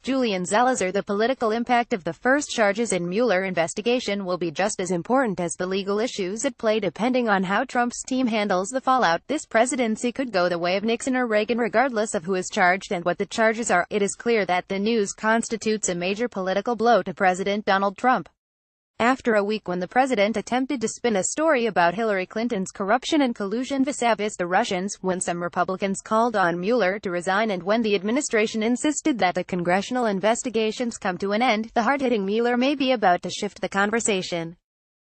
Julian Zelizer. The political impact of the first charges in Mueller investigation will be just as important as the legal issues at play depending on how Trump's team handles the fallout. This presidency could go the way of Nixon or Reagan regardless of who is charged and what the charges are. It is clear that the news constitutes a major political blow to President Donald Trump. After a week when the president attempted to spin a story about Hillary Clinton's corruption and collusion vis-a-vis the Russians, when some Republicans called on Mueller to resign and when the administration insisted that the congressional investigations come to an end, the hard-hitting Mueller may be about to shift the conversation.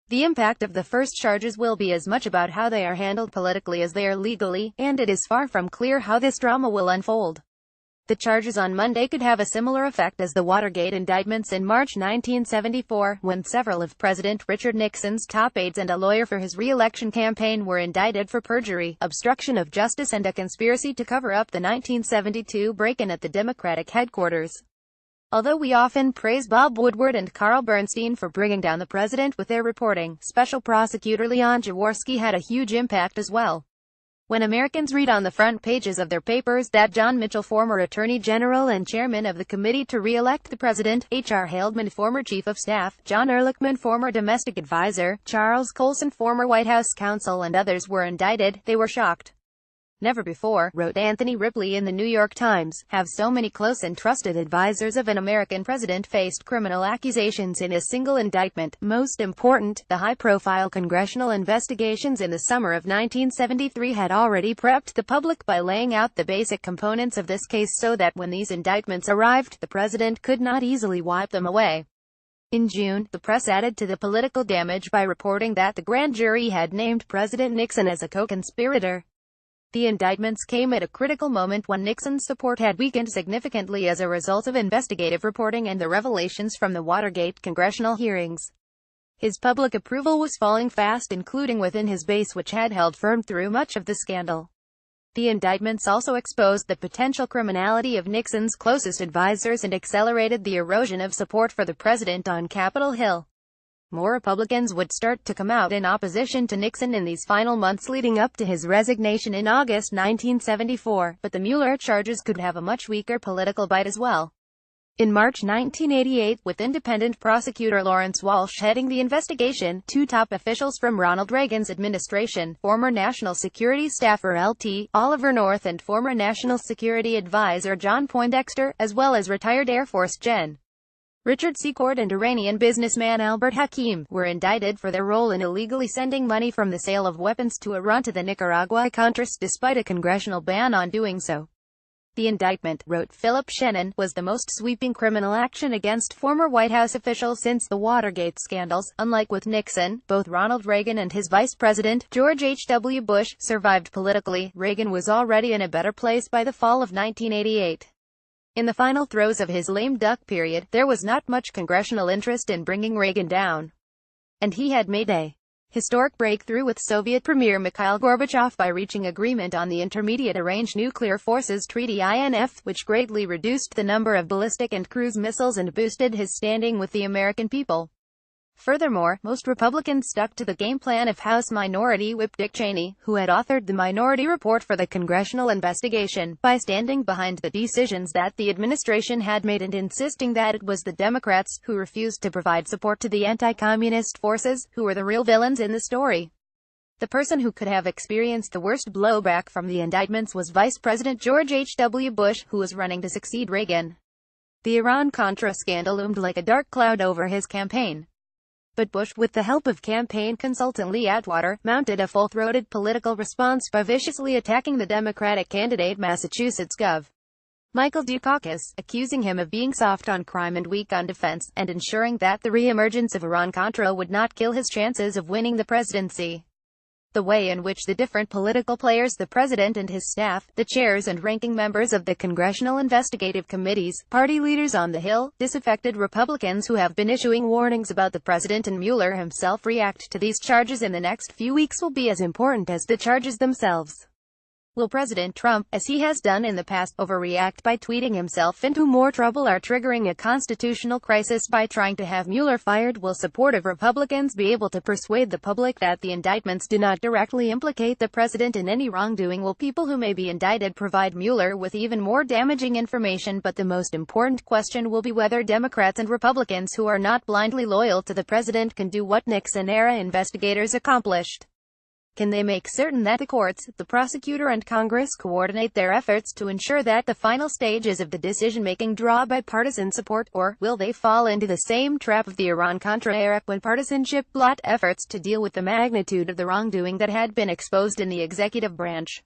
The impact of the first charges will be as much about how they are handled politically as they are legally, and it is far from clear how this drama will unfold. The charges on Monday could have a similar effect as the Watergate indictments in March 1974, when several of President Richard Nixon's top aides and a lawyer for his re-election campaign were indicted for perjury, obstruction of justice and a conspiracy to cover up the 1972 break-in at the Democratic headquarters. Although we often praise Bob Woodward and Carl Bernstein for bringing down the president with their reporting, Special Prosecutor Leon Jaworski had a huge impact as well. When Americans read on the front pages of their papers that John Mitchell, former Attorney General and Chairman of the Committee to Re-elect the President, H.R. Haldeman, former Chief of Staff, John Ehrlichman, former Domestic Advisor, Charles Colson, former White House counsel, and others were indicted, they were shocked. Never before, wrote Anthony Ripley in the New York Times, have so many close and trusted advisors of an American president faced criminal accusations in a single indictment. Most important, the high-profile congressional investigations in the summer of 1973 had already prepped the public by laying out the basic components of this case so that when these indictments arrived, the president could not easily wipe them away. In June, the press added to the political damage by reporting that the grand jury had named President Nixon as a co-conspirator. The indictments came at a critical moment when Nixon's support had weakened significantly as a result of investigative reporting and the revelations from the Watergate congressional hearings. His public approval was falling fast, including within his base, which had held firm through much of the scandal. The indictments also exposed the potential criminality of Nixon's closest advisors and accelerated the erosion of support for the president on Capitol Hill. More Republicans would start to come out in opposition to Nixon in these final months leading up to his resignation in August 1974, but the Mueller charges could have a much weaker political bite as well. In March 1988, with independent prosecutor Lawrence Walsh heading the investigation, two top officials from Ronald Reagan's administration, former National Security Staffer L.T. Oliver North and former National Security Advisor John Poindexter, as well as retired Air Force Gen. Richard Secord and Iranian businessman Albert Hakim, were indicted for their role in illegally sending money from the sale of weapons to Iran to the Nicaragua-Contras despite a congressional ban on doing so. The indictment, wrote Philip Shannon, was the most sweeping criminal action against former White House officials since the Watergate scandals. Unlike with Nixon, both Ronald Reagan and his vice president, George H.W. Bush, survived politically. Reagan was already in a better place by the fall of 1988. In the final throes of his lame duck period, there was not much congressional interest in bringing Reagan down. And he had made a historic breakthrough with Soviet Premier Mikhail Gorbachev by reaching agreement on the Intermediate Range Nuclear Forces Treaty INF, which greatly reduced the number of ballistic and cruise missiles and boosted his standing with the American people. Furthermore, most Republicans stuck to the game plan of House Minority Whip Dick Cheney, who had authored the minority report for the congressional investigation, by standing behind the decisions that the administration had made and insisting that it was the Democrats, who refused to provide support to the anti-communist forces, who were the real villains in the story. The person who could have experienced the worst blowback from the indictments was Vice President George H.W. Bush, who was running to succeed Reagan. The Iran-Contra scandal loomed like a dark cloud over his campaign. But Bush, with the help of campaign consultant Lee Atwater, mounted a full-throated political response by viciously attacking the Democratic candidate Massachusetts Gov. Michael Dukakis, accusing him of being soft on crime and weak on defense, and ensuring that the re-emergence of Iran-Contra would not kill his chances of winning the presidency. The way in which the different political players, the president and his staff, the chairs and ranking members of the congressional investigative committees, party leaders on the Hill, disaffected Republicans who have been issuing warnings about the president and Mueller himself react to these charges in the next few weeks will be as important as the charges themselves. Will President Trump, as he has done in the past, overreact by tweeting himself into more trouble or triggering a constitutional crisis by trying to have Mueller fired? Will supportive Republicans be able to persuade the public that the indictments do not directly implicate the president in any wrongdoing? Will people who may be indicted provide Mueller with even more damaging information? But the most important question will be whether Democrats and Republicans who are not blindly loyal to the president can do what Nixon-era investigators accomplished. Can they make certain that the courts, the prosecutor and Congress coordinate their efforts to ensure that the final stages of the decision-making draw bipartisan support, or will they fall into the same trap of the Iran-Contra era, when partisanship blocked efforts to deal with the magnitude of the wrongdoing that had been exposed in the executive branch?